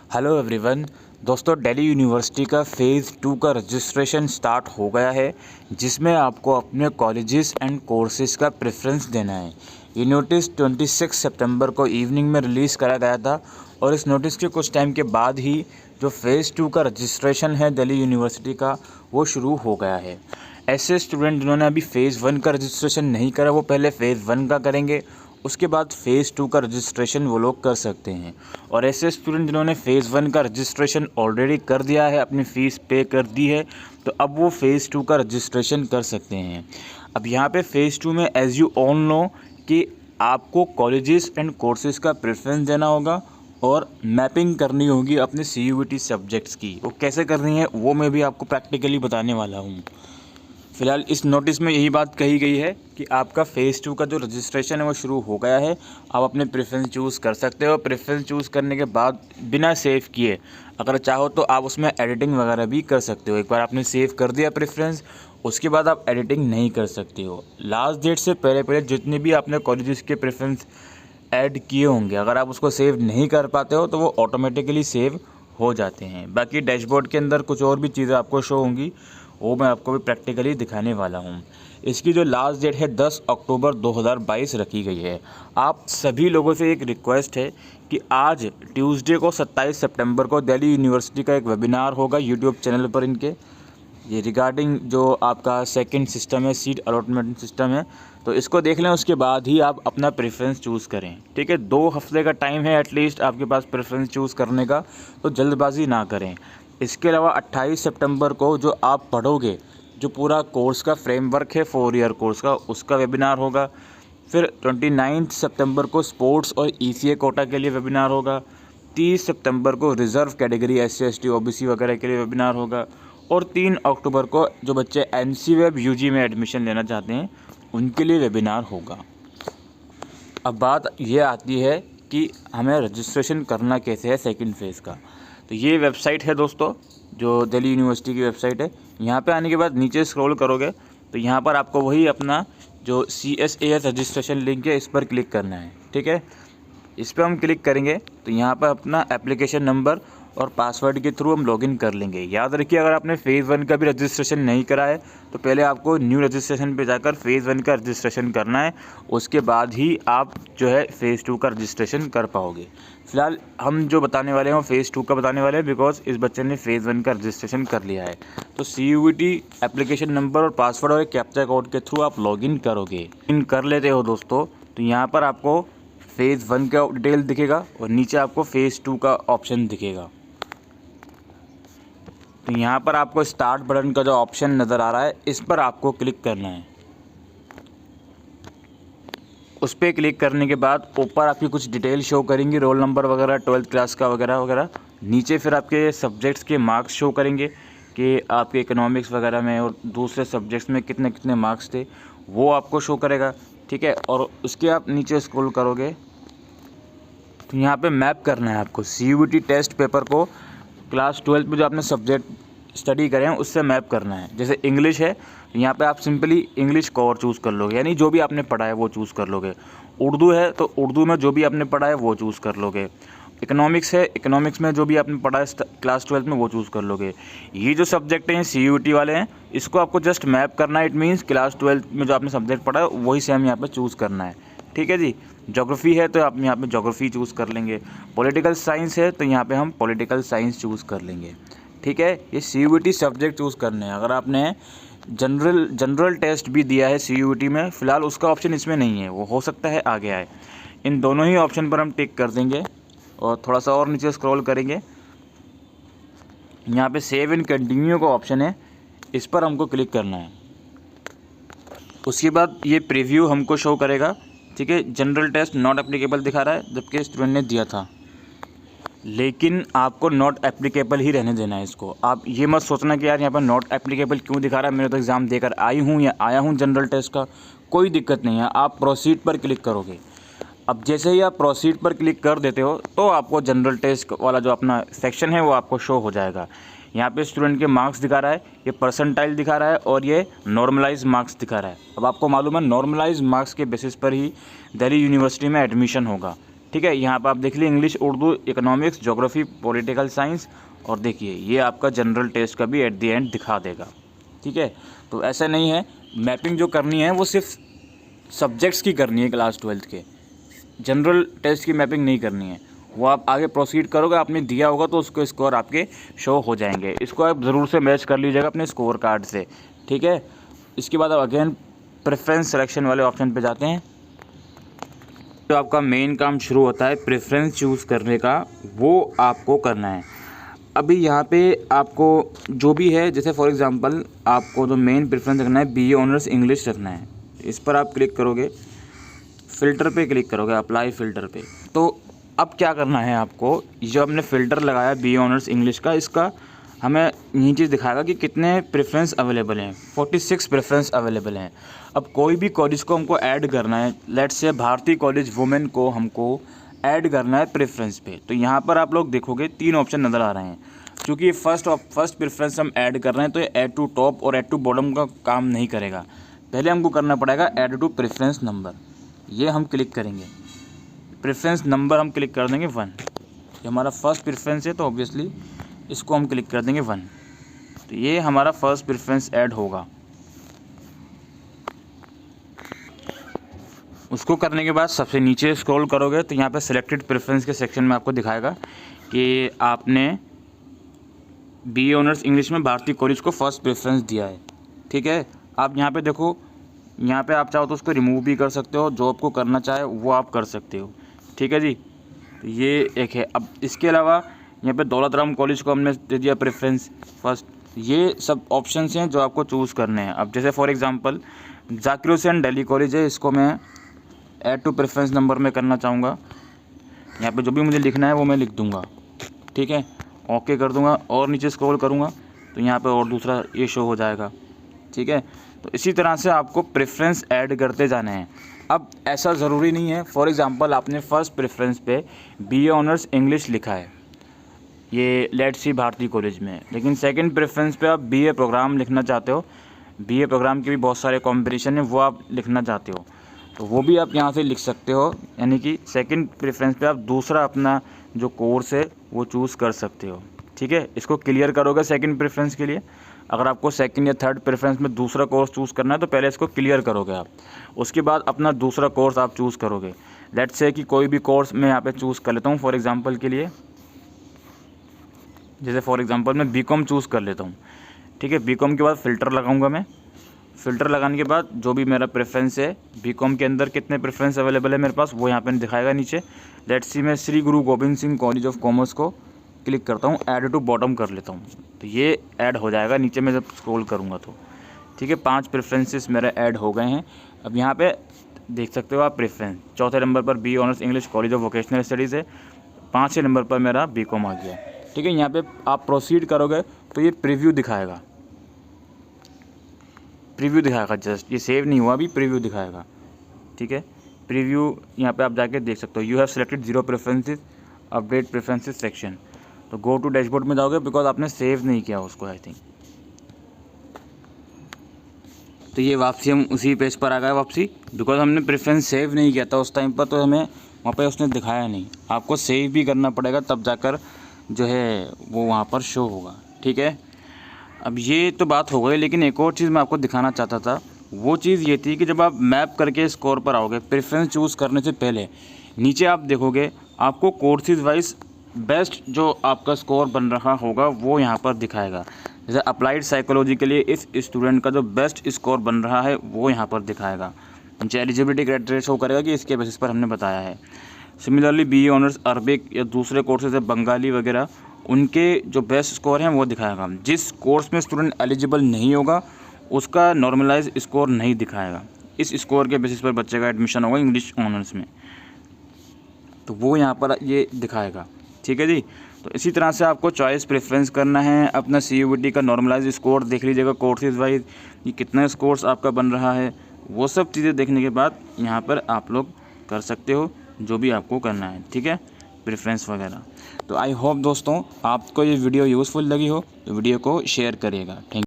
Hello everyone. दोस्तों, Delhi university का phase 2 का रजिस्ट्रेशन स्टार्ट हो गया है, जिसमें आपको अपने कॉलेजेस एंड कोर्सेज़ का प्रेफरेंस देना है। ये नोटिस 26 सितंबर को इवनिंग में रिलीज़ करा गया था और इस नोटिस के कुछ टाइम के बाद ही जो फ़ेज़ 2 का रजिस्ट्रेशन है दिल्ली यूनिवर्सिटी का, वो शुरू हो गया है। ऐसे स्टूडेंट जिन्होंने अभी फ़ेज़ 1 का रजिस्ट्रेशन नहीं करा, वो पहले फ़ेज़ 1 का करेंगे, उसके बाद फ़ेज़ 2 का रजिस्ट्रेशन वो लोग कर सकते हैं। और ऐसे स्टूडेंट जिन्होंने फ़ेज़ 1 का रजिस्ट्रेशन ऑलरेडी कर दिया है, अपनी फ़ीस पे कर दी है, तो अब वो फ़ेज़ 2 का रजिस्ट्रेशन कर सकते हैं। अब यहाँ पे फ़ेज़ 2 में एज़ यू ऑल नो कि आपको कॉलेजेस एंड कोर्सेज़ का प्रेफरेंस देना होगा और मैपिंग करनी होगी अपने CUET सब्जेक्ट्स की। वो कैसे करनी है वो मैं भी आपको प्रैक्टिकली बताने वाला हूँ। फ़िलहाल इस नोटिस में यही बात कही गई है कि आपका फ़ेज़ 2 का जो रजिस्ट्रेशन है वो शुरू हो गया है। आप अपने प्रेफरेंस चूज़ कर सकते हो। प्रेफरेंस चूज़ करने के बाद बिना सेव किए अगर चाहो तो आप उसमें एडिटिंग वगैरह भी कर सकते हो। एक बार आपने सेव कर दिया प्रेफरेंस, उसके बाद आप एडिटिंग नहीं कर सकते हो। लास्ट डेट से पहले पहले जितने भी आपने कॉलेजेस के प्रेफरेंस ऐड किए होंगे, अगर आप उसको सेव नहीं कर पाते हो तो वो ऑटोमेटिकली सेव हो जाते हैं। बाकी डैशबोर्ड के अंदर कुछ और भी चीज़ें आपको शो होंगी, वो मैं आपको भी प्रैक्टिकली दिखाने वाला हूँ। इसकी जो लास्ट डेट है 10 अक्टूबर 2022 रखी गई है। आप सभी लोगों से एक रिक्वेस्ट है कि आज ट्यूसडे को 27 सितंबर को दिल्ली यूनिवर्सिटी का एक वेबिनार होगा यूट्यूब चैनल पर इनके, ये रिगार्डिंग जो आपका सेकंड सिस्टम है, सीट अलॉटमेंट सिस्टम है, तो इसको देख लें। उसके बाद ही आप अपना प्रेफरेंस चूज़ करें, ठीक है। 2 हफ्ते का टाइम है एटलीस्ट आपके पास प्रेफरेंस चूज़ करने का, तो जल्दबाजी ना करें। इसके अलावा 28 सितंबर को जो आप पढ़ोगे, जो पूरा कोर्स का फ्रेमवर्क है 4 ईयर कोर्स का, उसका वेबिनार होगा। फिर 29 सितंबर को स्पोर्ट्स और ECA कोटा के लिए वेबिनार होगा। 30 सितंबर को reserve category SC ST OBC वगैरह के लिए वेबिनार होगा। और 3 अक्टूबर को जो बच्चे NCWeb UG में एडमिशन लेना चाहते हैं उनके लिए वेबिनार होगा। अब बात ये आती है कि हमें रजिस्ट्रेशन करना कैसे है सेकंड फेज़ का। तो ये वेबसाइट है दोस्तों, जो दिल्ली यूनिवर्सिटी की वेबसाइट है। यहाँ पे आने के बाद नीचे स्क्रॉल करोगे तो यहाँ पर आपको वही अपना जो CSAS रजिस्ट्रेशन लिंक है, इस पर क्लिक करना है, ठीक है। इस पर हम क्लिक करेंगे तो यहाँ पर अपना एप्लीकेशन नंबर और पासवर्ड के थ्रू हम लॉगिन कर लेंगे। याद रखिए, अगर आपने फ़ेज़ 1 का भी रजिस्ट्रेशन नहीं करा है तो पहले आपको न्यू रजिस्ट्रेशन पे जाकर फ़ेज़ 1 का रजिस्ट्रेशन करना है, उसके बाद ही आप जो है फ़ेज़ 2 का रजिस्ट्रेशन कर पाओगे। फ़िलहाल हम जो बताने वाले हैं वो फ़ेज़ 2 का बताने वाले हैं, बिकॉज इस बच्चे ने फ़ेज़ 1 का रजिस्ट्रेशन कर लिया है। तो CUET एप्लीकेशन नंबर और पासवर्ड और कैप्चा कोड के थ्रू आप लॉगिन करोगे। इन कर लेते हो दोस्तों, तो यहाँ पर आपको फ़ेज़ 1 का डिटेल दिखेगा और नीचे आपको फ़ेज़ 2 का ऑप्शन दिखेगा। तो यहाँ पर आपको स्टार्ट बटन का जो ऑप्शन नज़र आ रहा है, इस पर आपको क्लिक करना है। उस पर क्लिक करने के बाद ऊपर आपकी कुछ डिटेल शो करेंगी, रोल नंबर वगैरह, 12th क्लास का वगैरह वगैरह। नीचे फिर आपके सब्जेक्ट्स के मार्क्स शो करेंगे कि आपके इकोनॉमिक्स वगैरह में और दूसरे सब्जेक्ट्स में कितने कितने मार्क्स थे, वो आपको शो करेगा, ठीक है। और उसके आप नीचे स्क्रॉल करोगे तो यहाँ पे मैप करना है आपको CUET टेस्ट पेपर को क्लास 12 में जो आपने सब्जेक्ट स्टडी करें हैं उससे मैप करना है। जैसे इंग्लिश है, यहाँ पे आप सिंपली इंग्लिश कोर चूज़ कर लोगे, यानी जो भी आपने पढ़ा है वो चूज़ कर लोगे। उर्दू है तो उर्दू में जो भी आपने पढ़ा है वो चूज़ कर लोगे। इकोनॉमिक्स है, इकोनॉमिक्स में जो भी आपने पढ़ा है क्लास 12 में वो चूज़ कर लोगे। ये जो सब्जेक्ट हैं CUET वाले हैं, इसको आपको जस्ट मैप करना है। इट मीन्स क्लास 12 में जो आपने सब्जेक्ट पढ़ा है वही सेम यहाँ पर चूज़ करना है, ठीक है जी। ज्योग्राफी है तो आप यहाँ पे ज्योग्राफी चूज़ कर लेंगे। पॉलिटिकल साइंस है तो यहाँ पे हम पॉलिटिकल साइंस चूज़ कर लेंगे, ठीक है। ये CUET सब्जेक्ट चूज़ करने हैं। अगर आपने जनरल टेस्ट भी दिया है CUET में, फ़िलहाल उसका ऑप्शन इसमें नहीं है, वो हो सकता है आगे आए। इन दोनों ही ऑप्शन पर हम टिक कर देंगे और थोड़ा सा और नीचे स्क्रॉल करेंगे। यहाँ पे सेव एंड कंटिन्यू का ऑप्शन है, इस पर हमको क्लिक करना है। उसके बाद ये प्रीव्यू हमको शो करेगा, ठीक है। जनरल टेस्ट नॉट एप्लीकेबल दिखा रहा है, जबकि स्टूडेंट ने दिया था, लेकिन आपको नॉट एप्लीकेबल ही रहने देना है इसको। आप ये मत सोचना कि यार यहाँ पर नॉट एप्लीकेबल क्यों दिखा रहा है, मैंने तो एग्ज़ाम देकर आई हूँ या आया हूँ जनरल टेस्ट का, कोई दिक्कत नहीं है। आप प्रोसीड पर क्लिक करोगे। अब जैसे ही आप प्रोसीड पर क्लिक कर देते हो तो आपको जनरल टेस्ट वाला जो अपना सेक्शन है वो आपको शो हो जाएगा। यहाँ पे स्टूडेंट के मार्क्स दिखा रहा है, ये परसेंटाइल दिखा रहा है और ये नॉर्मलाइज मार्क्स दिखा रहा है। अब आपको मालूम है नॉर्मलाइज मार्क्स के बेसिस पर ही दिल्ली यूनिवर्सिटी में एडमिशन होगा, ठीक है। यहाँ पर आप देख लीजिए English, Urdu, economics, geography, political science, और देखिए ये आपका जनरल टेस्ट का भी एट द एंड दिखा देगा। ठीक है, तो ऐसा नहीं है, मैपिंग जो करनी है वो सिर्फ सब्जेक्ट्स की करनी है, क्लास 12th के जनरल टेस्ट की मैपिंग नहीं करनी है। वो आप आगे प्रोसीड करोगे, आपने दिया होगा तो उसके स्कोर आपके शो हो जाएंगे। इसको आप ज़रूर से मैच कर लीजिएगा अपने स्कोर कार्ड से। ठीक है, इसके बाद आप अगेन प्रेफरेंस सिलेक्शन वाले ऑप्शन पे जाते हैं। तो आपका मेन काम शुरू होता है प्रेफरेंस चूज़ करने का, वो आपको करना है। अभी यहाँ पे आपको जो भी है, जैसे फॉर एग्जांपल आपको जो मेन प्रेफरेंस रखना है बीए ऑनर्स इंग्लिश रखना है। इस पर आप क्लिक करोगे, फ़िल्टर पे क्लिक करोगे, अप्लाई फ़िल्टर पे। तो अब क्या करना है आपको, जो हमने फ़िल्टर लगाया बीए ऑनर्स इंग्लिश का, इसका हमें यही चीज़ दिखाएगा कि कितने प्रेफरेंस अवेलेबल हैं। 46 प्रेफरेंस अवेलेबल हैं। अब कोई भी कॉलेज को हमको ऐड करना है, let's say Bharti college women को हमको ऐड करना है प्रेफरेंस पे, तो यहाँ पर आप लोग देखोगे 3 ऑप्शन नज़र आ रहे हैं। क्योंकि फर्स्ट प्रेफरेंस हम ऐड कर रहे हैं, तो ये ऐड टू टॉप और ऐड टू बॉटम का काम नहीं करेगा। पहले हमको करना पड़ेगा ऐड टू प्रेफरेंस नंबर, ये हम क्लिक करेंगे। प्रेफरेंस नंबर हम क्लिक कर देंगे 1, ये हमारा फर्स्ट प्रेफरेंस है, तो ऑब्वियसली इसको हम क्लिक कर देंगे 1, तो ये हमारा फर्स्ट प्रेफरेंस ऐड होगा। उसको करने के बाद सबसे नीचे स्क्रॉल करोगे तो यहाँ पे सिलेक्टेड प्रेफरेंस के सेक्शन में आपको दिखाएगा कि आपने बीए ऑनर्स इंग्लिश में भारती कॉलेज को फर्स्ट प्रेफरेंस दिया है। ठीक है, आप यहाँ पे देखो, यहाँ पे आप चाहो तो उसको रिमूव भी कर सकते हो, जो आपको करना चाहे वो आप कर सकते हो। ठीक है जी, तो ये एक है। अब इसके अलावा यहाँ पे दौलत राम कॉलेज को हमने दे दिया प्रेफरेंस फर्स्ट। ये सब ऑप्शंस हैं जो आपको चूज़ करने हैं। अब जैसे for example Zakir Hussain Delhi college है, इसको मैं ऐड टू प्रेफरेंस नंबर में करना चाहूँगा। यहाँ पे जो भी मुझे लिखना है वो मैं लिख दूँगा। ठीक है, ओके कर दूँगा और नीचे स्क्रॉल करूँगा तो यहाँ पे और दूसरा ये शो हो जाएगा। ठीक है, तो इसी तरह से आपको प्रेफरेंस ऐड करते जाने हैं। अब ऐसा ज़रूरी नहीं है, फॉर एग्ज़ाम्पल आपने फ़र्स्ट प्रेफरेंस पे बीए ऑनर्स इंग्लिश लिखा है, ये लेट्स सी भारती कॉलेज में, लेकिन सेकंड प्रेफरेंस पे आप बीए प्रोग्राम लिखना चाहते हो, बीए प्रोग्राम के भी बहुत सारे कॉम्बिनेशन है, वो आप लिखना चाहते हो तो वो भी आप यहाँ से लिख सकते हो। यानी कि सेकंड प्रेफरेंस पे आप दूसरा अपना जो कोर्स है वो चूज़ कर सकते हो। ठीक है, इसको क्लियर करोगे सेकंड प्रेफरेंस के लिए। अगर आपको सेकंड या थर्ड प्रेफरेंस में दूसरा कोर्स चूज़ करना है तो पहले इसको क्लियर करोगे आप, उसके बाद अपना दूसरा कोर्स आप चूज़ करोगे। लेट्स से कि कोई भी कोर्स मैं यहाँ पे चूज़ कर लेता हूँ फॉर एग्ज़ाम्पल के लिए, जैसे फॉर एग्ज़ाम्पल मैं बीकॉम चूज़ कर लेता हूँ। ठीक है, बीकॉम के बाद फ़िल्टर लगाऊंगा मैं। फ़िल्टर लगाने के बाद जो भी मेरा प्रेफरेंस है, बीकॉम के अंदर कितने प्रेफरेंस अवेलेबल है मेरे पास, वो यहाँ पे दिखाएगा नीचे। लेट्स सी मैं श्री गुरु Govind Singh college of commerce को क्लिक करता हूँ, ऐड टू बॉटम कर लेता हूँ, तो ये ऐड हो जाएगा नीचे मैं जब स्क्रॉल करूँगा तो। ठीक है, 5 प्रेफरेंसेस मेरे ऐड हो गए हैं। अब यहाँ पे देख सकते हो आप प्रेफरेंस, चौथे नंबर पर B honours English college of vocational studies है, 5वें नंबर पर मेरा बीकॉम आ गया। ठीक है, यहाँ पे आप प्रोसीड करोगे तो ये प्रीव्यू दिखाएगा, जस्ट ये सेव नहीं हुआ, अभी प्रीव्यू दिखाएगा। ठीक है, प्रीव्यू यहाँ पे आप जाके देख सकते हो। You have selected 0 preferences, update preferences section, तो गो टू डैशबोर्ड में जाओगे बिकॉज आपने सेव नहीं किया उसको आई थिंक। तो ये वापसी हम उसी पेज पर आ गए वापसी, बिकॉज हमने प्रेफरेंस सेव नहीं किया था उस टाइम पर, तो हमें वहाँ पे उसने दिखाया नहीं। आपको सेव भी करना पड़ेगा तब जाकर जो है वो वहाँ पर शो होगा। ठीक है, अब ये तो बात हो गई, लेकिन एक और चीज़ मैं आपको दिखाना चाहता था। वो चीज़ ये थी कि जब आप मैप करके स्कोर पर आओगे, प्रेफरेंस चूज़ करने से पहले नीचे आप देखोगे आपको कोर्सेज वाइज बेस्ट जो आपका स्कोर बन रहा होगा वो यहाँ पर दिखाएगा। जैसे अप्लाइड साइकोलॉजी के लिए इस स्टूडेंट का जो बेस्ट स्कोर बन रहा है वो यहाँ पर दिखाएगा। नीचे एलिजिबिलिटी क्राइटेरिया शो करेगा कि इसके बेसिस पर हमने बताया है। सिमिलरली बीए ऑनर्स अरबिक या दूसरे कोर्सेज है बंगाली वगैरह, उनके जो बेस्ट स्कोर हैं वो दिखाएगा। जिस कोर्स में स्टूडेंट एलिजिबल नहीं होगा उसका नॉर्मलाइज स्कोर नहीं दिखाएगा। इस स्कोर के बेसिस पर बच्चे का एडमिशन होगा इंग्लिश ऑनर्स में, तो वो यहाँ पर ये दिखाएगा। ठीक है जी, तो इसी तरह से आपको चॉइस प्रेफरेंस करना है। अपना CUET का नॉर्मलाइज स्कोर देख लीजिएगा कोर्सेज वाइज, कि कितना स्कोर्स आपका बन रहा है। वो सब चीज़ें देखने के बाद यहाँ पर आप लोग कर सकते हो जो भी आपको करना है। ठीक है, प्रेफरेंस वगैरह। तो आई होप दोस्तों आपको ये वीडियो यूज़फुल लगी हो, तो वीडियो को शेयर करिएगा। थैंक